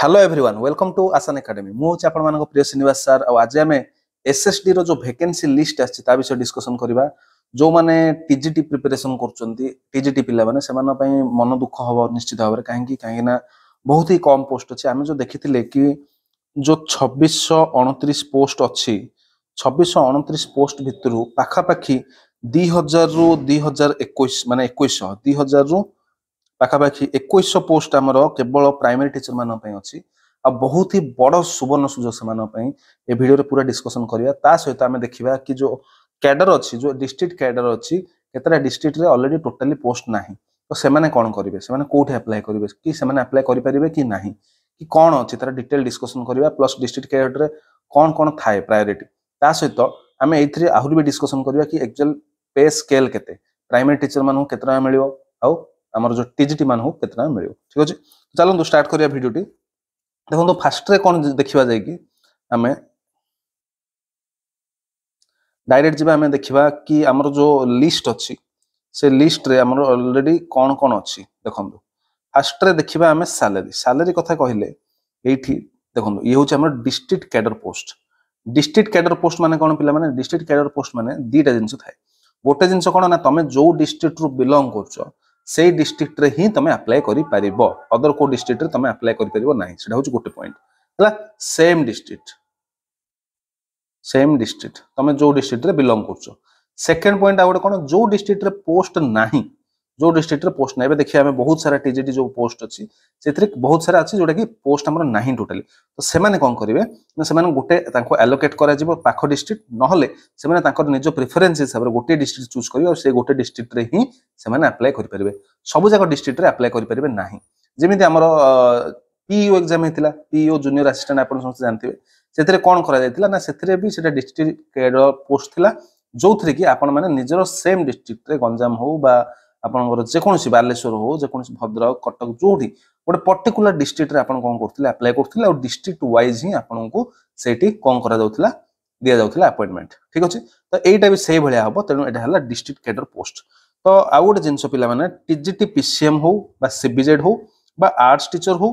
Hello everyone welcome to आसान academy मु हूँ आपण मानक प्रिय श्रीनिवास सर आज आम एसएसडी रो जो वैकेंसी लिस्ट आछि ता विषय डिस्कशन करबा जो माने टीजीटी प्रिपरेशन करचंती टीजीटी पिला माने सेमान पई मन दुख हबो निश्चित भाबरे काहे ना बहुत ही कम पोस्ट अछि आमे जो देखिथिले कि जो 2629 पोस्ट अछि 2629 पोस्ट भितरु पाखा पाखी 2000 रु 2021 माने 2100 2000 रु पाखापाखि 2100 पोस्ट आमर केवल प्राइमरी टीचर मान अच्छी आ बहुत ही बड़ सुवर्ण सुजोग से ए वीडियो पूरा डिस्कशन करिया ता सहित आमे देखिबा कि जो कैडर अच्छी जो डिस्ट्रिक्ट कैडर अच्छी केतरा डिस्ट्रिक्ट रे ऑलरेडी टोटली पोस्ट नाही तो से माने कोन करिवे से माने कोठी अप्लाई करिवे कि से माने अप्लाई करि परिबे कि नाही कि कोन अच्छी तार डिटेल डिस्कशन करिया प्लस डिस्ट्रिक्ट कैडर रे कोन कोन थाए प्रायोरिटी ता सहित आमे एथरे आहुरी भी डिस्कशन करिया कि एक्चुअल पे स्केल केते प्राइमरी टीचर मानू केतरा मिलियो आउ आमर जो टीजीटी मान हो कितना मिलियो ठीक अछि चलंतु स्टार्ट करिया वीडियोटी देखो फास्ट रे कोन देखिबा जाय कि हमें डायरेक्ट जिबा हमें देखिबा कि आमर जो लिस्ट अछि से लिस्ट रे आमर ऑलरेडी कोन कोन अछि देखंतु फास्ट रे देखिबा हमें सैलरी कथा कहिले एठी देखंतु ये होछ आमर डिस्ट्रिक्ट कैडर पोस्ट माने कोन पिला माने डिस्ट्रिक्ट कैडर पोस्ट माने दीटा जिंस थाए गोटे जिंस कोन ना तमे जो डिस्ट्रिक्ट रु बिलोंग करछो से डिस्ट्रिक्ट रे ही तमे अप्लाई करि परिबो अदर को डिस्ट्रिक्ट रे तमे अप्लाई करि परिबो नाही सेटा होछ गोटे पॉइंट हला सेम डिस्ट्रिक्ट तमे जो डिस्ट्रिक्ट रे बिलोंग करछो सेकंड पॉइंट आ गोटे कोन जो डिस्ट्रिक्ट रे पोस्ट नाही जो डिस्ट्रिक्ट रे पोस्ट नाही देखिया हमें बहुत सारा टीजीटी जो पोस्ट अछि सेथरे बहुत सारा अछि जोटा कि पोस्ट हमर नाही टोटली तो से माने कोन करिवे ना से माने गोटे तांको एलोकेट करा जिवो पाखो डिस्ट्रिक्ट नहले से माने तांकर निजो प्रेफरेंस हिसाब रे गोटे डिस्ट्रिक्ट चूज करिवे और से गोटे डिस्ट्रिक्ट रे ही से माने अप्लाई करि परिबे सब जाक डिस्ट्रिक्ट रे अप्लाई करि परिबे नाही जेमिति हमर पीईओ एग्जाम हेतिला पीईओ जूनियर असिस्टेंट आपण समस्त जानथिबे सेथरे कोन करा जायतिला ना सेथरे भी सेटा डिस्ट्रिक्ट कैडर पोस्ट थिला जोथरे कि आपण माने निजरो सेम डिस्ट्रिक्ट रे गंजाम हो बा आपनकर जे कोनसी बालेश्वर हो जे कोनसी भद्रक कटक जोठी गोटे पर्टिकुलर डिस्ट्रिक्ट रे आपण कोन करथिले अप्लाई करथिले और डिस्ट्रिक्ट वाइज ही आपण को सेठी कोन करा जाउथिला दिया जाउथिला अपॉइंटमेंट ठीक अछि तो एटा भी सेही भलिया हबो तेनु एटा हला डिस्ट्रिक्ट कैडर पोस्ट तो आ गोटे जिंस पिला माने टीजीटी पीसीएम हो बा सीबीजेड हो बा आर्ट्स टीचर हो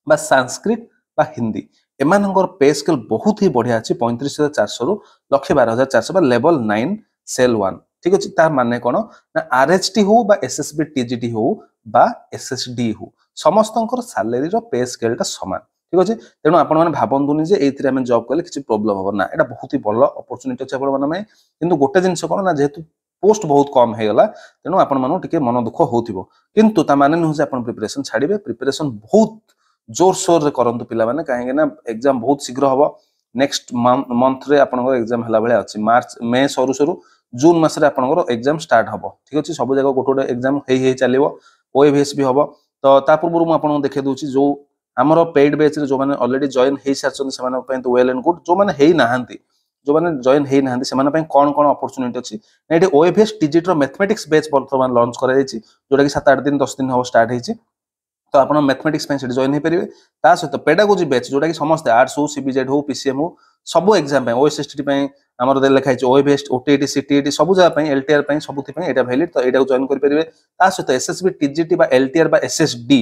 बा संस्कृत बा हिंदी एमानंगर पे स्केल बहुत ही बढ़िया अछि 35400 रु 124,400 बा लेवल 9 सेल 1 ठीक अछि तार माने कोन ना आरएचटी हो बा एसएसबी टीजीटी हो बा एसएसडी हो समस्तंकर सैलरी रो पे स्केल ता समान ठीक अछि तेनु आपण माने भाबंतुनी जे एथिरे हम जॉब करले किछि प्रॉब्लम हो ना एटा बहुत ही बड़ अपॉर्चुनिटी अछि आपण माने किंतु गोटे जिंस कोन ना जेतु पोस्ट बहुत कम हे गला तेनु आपण मानु टिके मन दुख होथिबो किंतु ता माने न हो जे आपण प्रिपरेशन छाड़ीबे प्रिपरेशन बहुत जोर शोर रे करंतु पिला माने काहे ना एग्जाम बहुत शीघ्र हबो नेक्स्ट मंथ रे आपनकर एग्जाम हला बेले अछि मार्च मे सरू जून मास रे आपनकर एग्जाम स्टार्ट हबो ठीक अछि सब जगह गोटोटे एग्जाम हेई चलिबो ओएवीएस भी हबो तो ता पूर्व मु आपन देखे दोछि जो हमरो पेड बैच रे जो माने ऑलरेडी जॉइन हेई सारछन से माने पय तो वेल एंड गुड जो माने हेई नाहंती जो माने जॉइन हेई नाहंती से माने पय कोन कोन अपॉर्चुनिटी अछि एठी ओएवीएस टीजीटी रो मैथमेटिक्स बैच वर्तमान लॉन्च करा जायछि जोटा कि 7-8 दिन 10 दिन हो स्टार्ट हेछि तो आपण मैथमेटिक्स पे जॉइन हे परिबे ता सहित पेडागोजी बैच जोटा कि समस्त आर्ट्स हो सीबीजेड हो पीसीएम हो सब एग्जाम पे ओएसएसटी पे हमर दे लिखा है ओएवीएस ओटीटी सीटीटी सब जगह पे एलटीआर पे सबथि पे एटा वैलिड तो एटा जॉइन कर परिबे ता सहित एसएसबी टीजीटी बा एलटीआर बा एसएसडी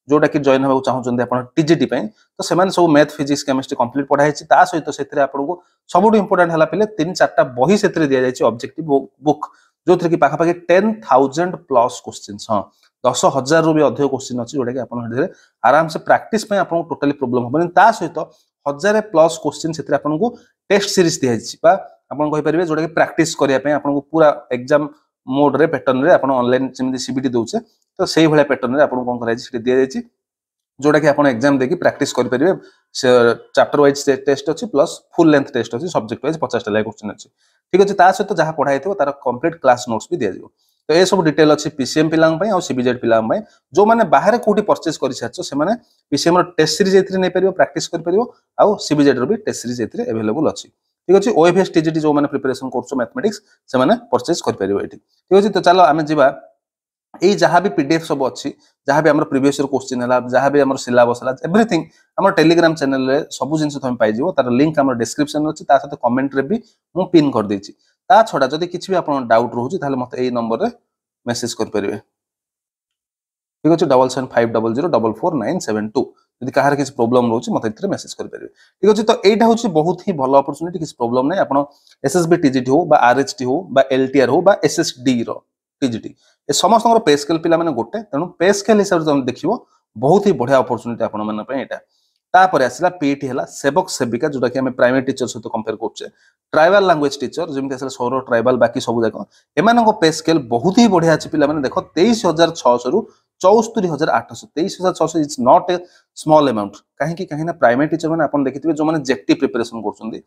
जोटा कि जॉइन होबा चाहउछन आपण टीजीटी पे तो सेमान सब मैथ फिजिक्स केमिस्ट्री कंप्लीट पढाई छि ता सहित सेथरे आपण को सबुठ इंपोर्टेंट हला पले 3-4टा बही सेथरे दिया जाय छि ऑब्जेक्टिव बुक जोथरे कि पाखा पाखी 10,000 प्लस क्वेश्चंस हां 10,000 रु भी अधिक क्वेश्चन अछि जोटा कि आपण हेदे आराम से प्रैक्टिस पे आपण टोटली प्रॉब्लम होबनी ता सहित 1000 प्लस क्वेश्चन सेथरे आपण को टेस्ट सीरीज दिया छि बा आपण कहि परिबे जोटा कि प्रैक्टिस करिया पे आपण को पूरा एग्जाम मोड रे पैटर्न रे आपण ऑनलाइन जेमि सीबीटी दोचे तो सेही भले पैटर्न रे आपण कोन कराइ छि दिया जाय छि जोटा कि आपण एग्जाम देकी प्रैक्टिस करि परिबे चैप्टर वाइज टेस्ट अछि प्लस फुल लेंथ टेस्ट अछि सब्जेक्ट वाइज 50 टा क्वेश्चन अछि ठीक अछि ता सहित जहा पढाई थिबो तार कंप्लीट क्लास नोट्स भी दिया जिवो तो ये सब डिटेल अछि पीसीएम पिलांग पय और सीबीजेड पिलांग पय जो माने बाहर कोठी परचेज करि छाछो से माने पीसीएम रो टेस्ट सीरीज एथरे नै परिबो प्रैक्टिस करि परिबो और सीबीजेड रो भी टेस्ट सीरीज एथरे अवेलेबल अछि ठीक अछि ओएवीएस टीजीटी जो माने प्रिपरेशन करछो मैथमेटिक्स से माने परचेज करि परिबो एठी ठीक अछि तो चलो आमे जिबा एई जहां भी पीडीएफ सब अछि जहां भी हमर प्रीवियस ईयर क्वेश्चन हला जहां भी हमर सिलेबस हला एवरीथिंग हमर टेलीग्राम चैनल रे सब जिंस तुम पाइ जिवो तार लिंक हमर डिस्क्रिप्शन अछि ता साथे कमेंट रे भी मु पिन कर देछि ता छोडा जदी किछि भी आपन डाउट रहउछि ताले मते एई नंबर रे मेसेज कर परिबे ठीक अछि 7750044972 যদি কাହାର କିଛି ପ୍ରୋବ୍ଲେମ ରହୁଛି ମତେ ଏଥିରେ ମେସେଜ କରିପାରିବେ ଠିକ ଅଛି ତ ଏଇଟା ହଉଛି ବହୁତ ହି ଭଲ ଅପରଚୁନିଟି କିଛି ପ୍ରୋବ୍ଲେମ ନାହିଁ ଆପଣ ଏସଏସବି ଟିଜିଟି ହଉ ବା ଆରଏଚଟି ହଉ ବା ଏଲଟିଆର ହଉ ବା ଏସଏସଡି ର ଟିଜିଟି ଏ ସମସ୍ତଙ୍କର ପେ ସ୍କେଲ ପିଲାମାନେ ଗୋଟେ ତେଣୁ ପେ ସ୍କେଲ ହିସାବରେ ତମେ ଦେଖିବ ବହୁତ ହି ବଢିଆ ଅପରଚୁନିଟି ଆପଣ ମାନଙ୍କ ପାଇଁ ଏଇଟା ତାପରେ ଆସିଲା ପିଇଟି ହେଲା ସେବକ ସେବିକା ଯୋଉଟା କି ଆମେ ପ୍ରାଇମେରୀ ଟିଚର ସହିତ କମ୍ପେୟାର କରୁଛେ ट्राइबल लैंग्वेज टीचर जमी सौर ट्राइबल बाकी सब जाक एम पे स्केल बहुत ही बढ़िया अच्छे पे देख 23,600 रु 74,800 23,600 is not a small amount कहीं कहीं प्राइमरी टीचर मैंने आप देखिए जो मैंने जेटी प्रिपरेशन कर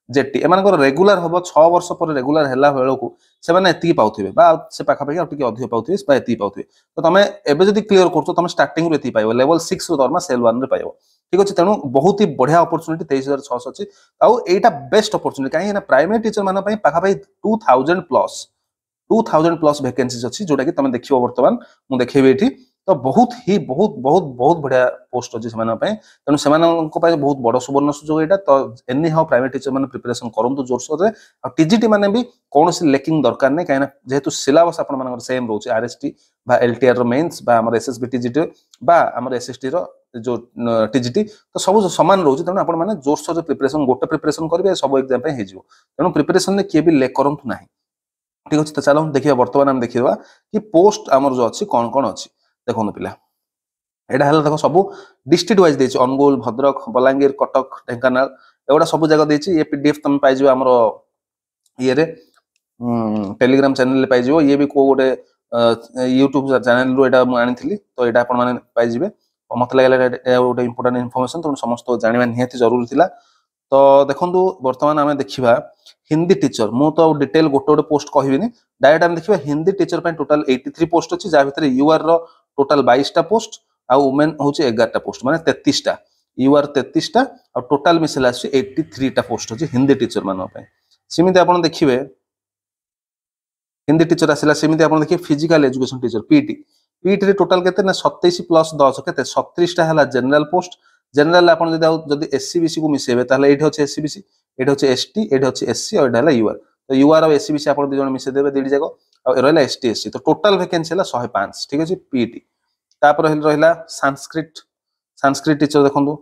जेटी एम रेगुलर हम 6 वर्ष पर रेगुलर है बेलू से पाथे से पाखापाखि अधिक पाथे पाथे तो तुम एवं क्लीयर कर तुम स्टार्टिंग ये पाइब लेवल 6 दरमा सेल 1 रे पाइब ठीक अच्छे तेणु बहुत ही बढ़िया अपरचुनिटी 23,600 अच्छी आउ एटा बेस्ट अपरचुनिटी कहीं प्राइमरी टीचर मान पाखापाखि 2,000 प्लस वैकेंसीज अच्छी जोटा कि तुम देखिए बर्तमान मुझे देखेबी ये तो बहुत ही बहुत बहुत बहुत बढ़िया पोस्ट अच्छी से तेणु से बहुत बड़ सुवर्ण सुजोग यहाँ तो एनी हाउ प्राइवेट टीचर मैंने प्रिपरेशन करूँ जोरसोर से टीजीटी मैंने भी कौन लेकिंग दरकार नहीं कहीं जेहेतु सिलेबस आप सेम रोचे RST LTR mains SSB TGT आम एसएसटी जो टीजीटी तो सब सामान रोचे तेणु आपने जोरसोर प्रिपरेशन गोटे प्रिपरेशन करेंगे सब एग्जाम हो तेणु प्रिपरेशन किए भी लेक करूँ ना ठीक अच्छे तो चलो देखिए बर्तमान आम देखा कि पोस्ट आमर जो अच्छी कौन कौन अच्छी देखो पिला यहाँ देखो सब डिस्ट्रिक्ट वाइज देती अनुगुल भद्रक बलांगीर कटक ढेंकानाल एगुड़ा सब जगह देती ये पीडीएफ तुम पाइज आमर ये टेलीग्राम चैनल पाइज ये भी को गोटे यूट्यूब चैनल रू एटा आनी तो यहाँ आप पाइबे मत लगे गोटे इंपोर्टेंट इनफॉरमेशन तुम समस्त जाना निहाती जरूरी थिला तो देखो बर्तमान आम देखा हिंदी टीचर मु तो डिटेल गोटे गोटे पोस्ट कहबी डायरेक्ट आम देखा हिंदी टीचर टोटाल 83 पोस्ट अच्छी जहाँ भितर यूआर रो टोटाल 22टा पोस्ट आ वुमेन हूँ 11टा पोस्ट माने 33टा यूआर 33टा आ टोटाल मिसेला 83टा पोस्ट अच्छी हिंदी टीचर मानी सेमती आप देखिए हिंदी टीचर आसला सेमती आप देखिए physical education teacher PT PT total के 27 प्लस 10 के 36टा है जनरल पोस्ट जनरल आप एससीबीसी को मिसेबे ताहले एठी होचे एससीबीसी एठी होचे एसटी एठी होचे एससी और एटा हला यूआर तो यूआर और एससीबीसी आप दु जण मिसे देबे दीडी जाको और रहला एसटी एससी तो टोटल वैकेंसी हला 105 ठीक अछि पीटी तापर रहला संस्कृत टीचर देखंदु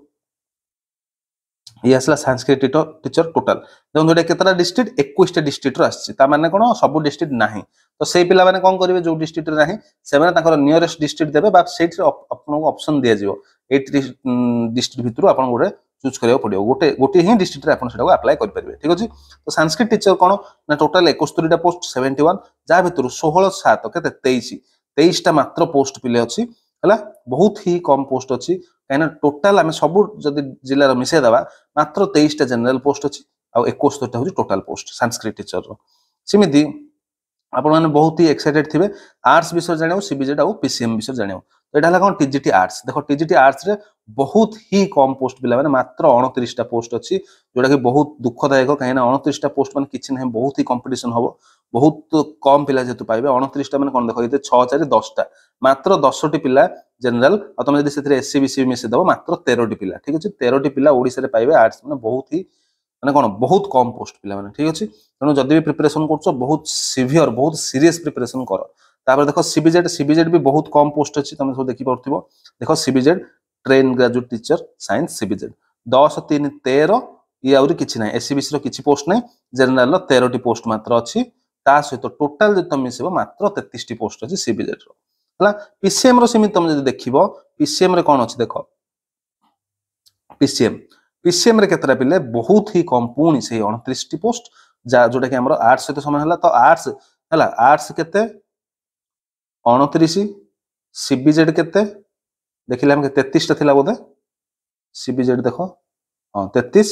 ये आसला संस्कृत टीचर टोटाल देखो ये केतरा डिस्ट्रिक्ट 21टा डिस्ट्रिक्ट रो आछि ता माने कोन सब डिस्ट्रिक्ट नाही तो से पिला माने कोन करिवे जो डिस्ट्रिक्ट रे नाही से माने ताकर नियरेस्ट डिस्ट्रिक्ट देबे बा सेट आपन को ऑप्शन दिया जिवो 8 डिस्ट्रिक्ट भितरु आपन गोटे चूज करियो पड़ियो गोटे गोटे ही डिस्ट्रिक्ट रे आपन सेटा को अप्लाई कर परिबे ठीक अछि तो संस्कृत टीचर कोन ना टोटल 71 टा पोस्ट 71 जा भितरु 16 7 केते 23 टा मात्र पोस्ट पिले अछि हला बहुत ही कम पोस्ट अछि कहीं टोटाल आम सब जदि जिलार मिसे दबा मात्र 23टा जनरल पोस्ट अच्छी आ 71टा हूँ टोटाल पोस्ट संस्कृत टीचर सेमती आप बहुत ही एक्साइटेड थे आर्ट्स विषय जाना सीबीजेड आउ पीसीएम विषय जाना तो यहाँ कौन टीजीटी आर्ट्स देखो टीजीटी आर्ट्स रे बहुत ही कम पोस्ट पिला माने मात्र 29टा पोस्ट अच्छी जोटा कि बहुत दुखदायक कहीं 29टा पोस्ट मान किसी ना बहुत ही कंपटीशन हम बहुत कम पिला जेतु पाइबे 29टा माने कौन देखो ये 6 4 10टा मात्र 10टी पिला जनरल और तुम जब से एससीबीसी मिसे दब मात्र 13टी पिला ठीक अच्छे 13टी पिला ओडिशा रे पाइबे आर्ट्स माने बहुत ही माने कौन बहुत कम पोस्ट पिला माने ठीक अच्छे तेणु जदि भी प्रिपरेशन कर बहुत सीवियर बहुत सीरीयस प्रिपरेशन कर तापर देखो सीबीजेड भी बहुत कम पोस्ट अच्छी तुम सब देखि पारथिबो देखो CBZ train graduate teacher science CBZ 10 3 13 ये आउरी किछि नै एससीबीसी रो किछि पोस्ट नै जनरल रो 13टी पोस्ट मात्र अच्छी ता सहित टोटाल जो तुम मिसेबो मात्र 33टी पोस्ट अच्छी सीबीजेड रो हला पीसीएम रो सेमि तुम जदि देखिबो पीसीएम रे कोन अछि देखो पीसीएम रे केतरा पिले बहुत ही कम पुणी से 29टी पोस्ट जोटा कि हमरो आर्ट्स सहित समान हला तो आर्ट्स हला आर्ट्स केते 29 सीबीजेड केते देखिले हम 33टा थिला बोधे सीबीजेड देखो हां 33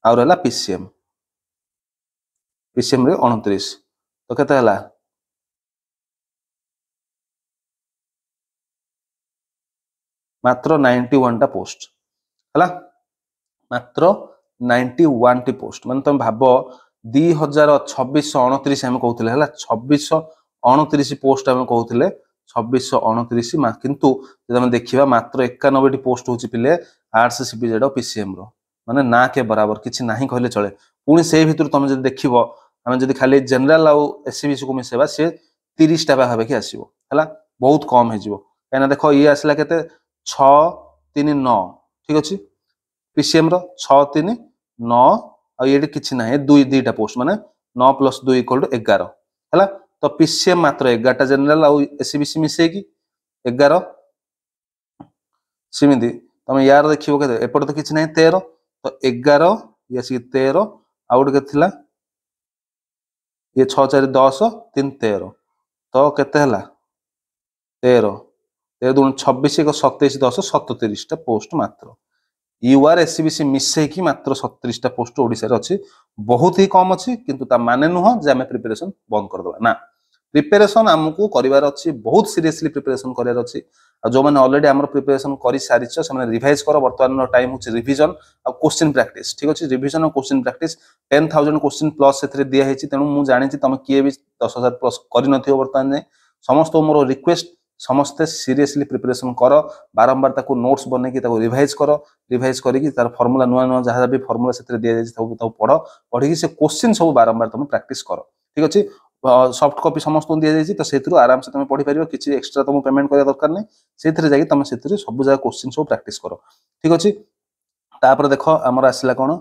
और हला पीसीएम रे 29 तो केते हला मात्र 91टा पोस्ट हला मात्र 91टी पोस्ट माने तुम भाबो 2026-29 हम कहउथिले हला 2629 पोस्ट हम कहउथिले 2629 किंतु जब हम देखिबा मात्र 91टी पोस्ट होची पिले आर्ट्स सीबीजेड और पीसीएम रो माने ना के बराबर किछि नाही कहले चले पुनी से भितर तुम जदि देखिबो हम जदि खाली जनरल आ एससीबीसी को मिसेबा से 30टा भाबे कि आसीबो हला बहुत कम हे जिवो काना देखो ये आसला केते 6 3 9 ठीक अछि पीसीएम रो 6 3 9 आ ये किछि ना दुई दुईटा पोस्ट माने 9 + 2 = 11 हैला तो पीसीएम मात्र 11 टा जनरल आ एससीबीसी मिसे की 11 सिमिति तमे यार देखिबो के एपट तो किछि ना 13 तो 11 ये सी 13 आउट के थिला ये 6 4 10 3 13 तो केते हला 13 13 दून 26 1 27 10 37 टा पोस्ट मात्र यूआर एससीबीसी मिसे की मात्र 37 टा पोस्ट ओडिसा रे अछि बहुत ही कम अछि किंतु ता माने नुह जे हमें प्रिपरेशन बंद कर दबा ना प्रिपरेशन हमकु करिवार अछि बहुत सीरियसली प्रिपरेशन करिवार अछि आ जो माने ऑलरेडी हमर प्रिपरेशन करि सारिछ से माने रिवाइज करो वर्तमान टाइम होछि रिवीजन आ क्वेश्चन प्रैक्टिस ठीक अछि रिवीजन और क्वेश्चन प्रैक्टिस 10000 क्वेश्चन प्लस सेथरे दिया हेछि तेनु मु जानि छि तमे किए भी 10000 प्लस करि नथियो वर्तमान ने समस्त मोर रिक्वेस्ट समस्ते सीरियसली प्रिपरेशन कर बारंबार ताको नोट्स बने की ताको रिवाइज करी तार फार्मूला नुआ नुआ जहाँ भी फार्मूला से दिया जाए पढ़ पढ़ी से क्वेश्चन सब बारंबार तुम प्रैक्टिस कर ठीक अच्छे सॉफ्ट कॉपी समस्त दिया जाए तो से आराम से तुम पढ़ी पार किसी एक्सट्रा तुम पेमेंट करा दरकार नहीं से जाकि तुम से सब जगह क्वेश्चन सब प्रैक्टिस कर ठीक अच्छे तापर देख आमर आसला कौन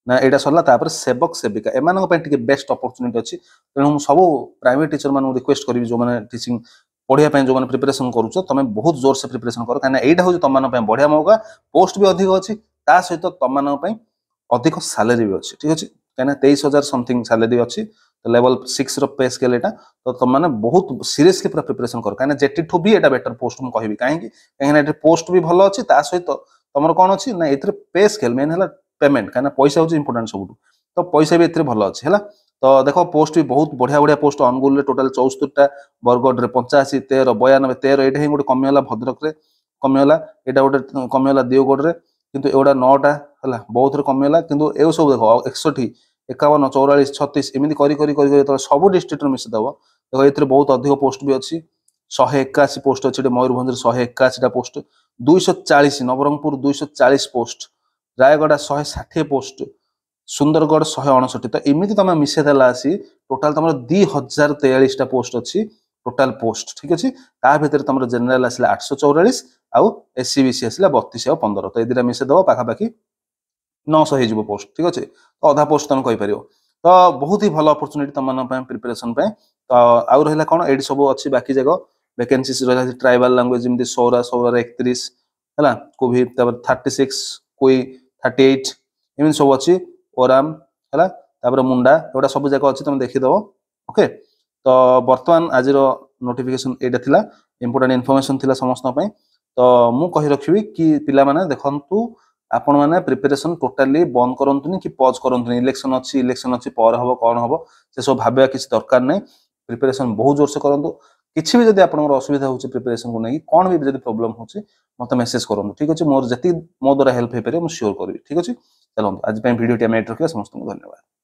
ना यहाँ सरला सेवक सेविका एम बेस्ट अपॉर्चुनिटी अच्छी तेणु सब प्राइवेट टीचर मान रिक्वेस्ट करी जो मैंने टीचिंग पढ़िया जो मैंने प्रिपरेशन करुच तुम बहुत जोर से प्रिपरेशन कर कहीं यहाँ हूँ तुम बढ़िया मौका पोस्ट भी अधिक अच्छी ता सहित तुम अधिक सालेरी भी अच्छी ठीक अच्छे कहीं 23,000 समथिंग सालेरी अच्छी तो लेवल 6 पे स्केल एटा तो तुम मैंने बहुत सीरियसली पूरा प्रिपरेशन कर कहीं जेटी ठू भी एटा बेटर पोस्ट मुझे कहि कहीं पोस्ट भी भल अच्छी ता सहित तुम कौन अच्छी ना ये पे स्केल मेन है पेमेंट कहीं पैसा हूँ इंपोर्टाट सब तो पैसा भी ये भल अच्छी है तो देख पोस्ट भी बहुत बढ़िया बढ़िया पोस्ट अनुगुल टोटाल 74टा बरगढ़ में 85 13 92 13 ये गोटे कमिगला भद्रक में कमिगला यहाँ गोटे कमिगला देवगढ़ में किंतु एगुड़ा 9टा है बहुत कमिगला किंतु ए सब देख 61 51 44 36 एमती कर सब डिस्ट्रिक्ट मिसेदेव देख ये बहुत अधिक पोस्ट भी अच्छी 181 पोस्ट अच्छी मयूरभंज 181टा post 240 Nabarangpur 240 post Rayagada 160 post Sundargarh 159 तो एमती तुम मिसेदेला आसी टोटाल तुम 2043टा पोस्ट अच्छी टोटाल पोस्ट ठीक अच्छे ता भर तुम जेनेल आसला 844 आउ एससीबीसी आसला 32 और 15 तो ये मिसेदेव पाखापाखि 900 हो पोस्ट ठीक अच्छे तो अधा पोस्ट तुम कहीपर तो बहुत ही भल अपॉर्चुनिटी तुम प्रिपरेशन तो आउ रहा कौन ये सब अच्छी बाकी जगह वैकेंसी रहा ट्राइबल लैंग्वेज जमी सौरा 31 है कोई 36 कोई 38 एम सब अच्छी ओराम है मुंडा एगुटा सब जाक अच्छी तुम देखीद ओके तो बर्तमान आज नोटिफिकेशन यहाँ थिला इंपोर्टेंट इनफॉरमेशन थिला समस्त तो मु कहि रखिबी कि पिला माने देखंतु आपण माने प्रिपरेशन टोटाली बंद करंतुनी कि पॉज करंतुनी इलेक्शन अच्छी पर हबो कोन हबो से सब भाबया किछ दरकार नै प्रिपरेशन बहुत जोर से करंतु किछि भी जदि आपनकर असुविधा होछि प्रिपरेशन को नै कोन भी जदि प्रॉब्लम होछि मते मेसेज करंतु ठीक अछि मोर जति मो द्वारा हेल्प हे पारे मु श्योर करबी ठीक अछि चलंतु आज पे वीडियो टी हम एड रखिबा समस्त को धन्यवाद।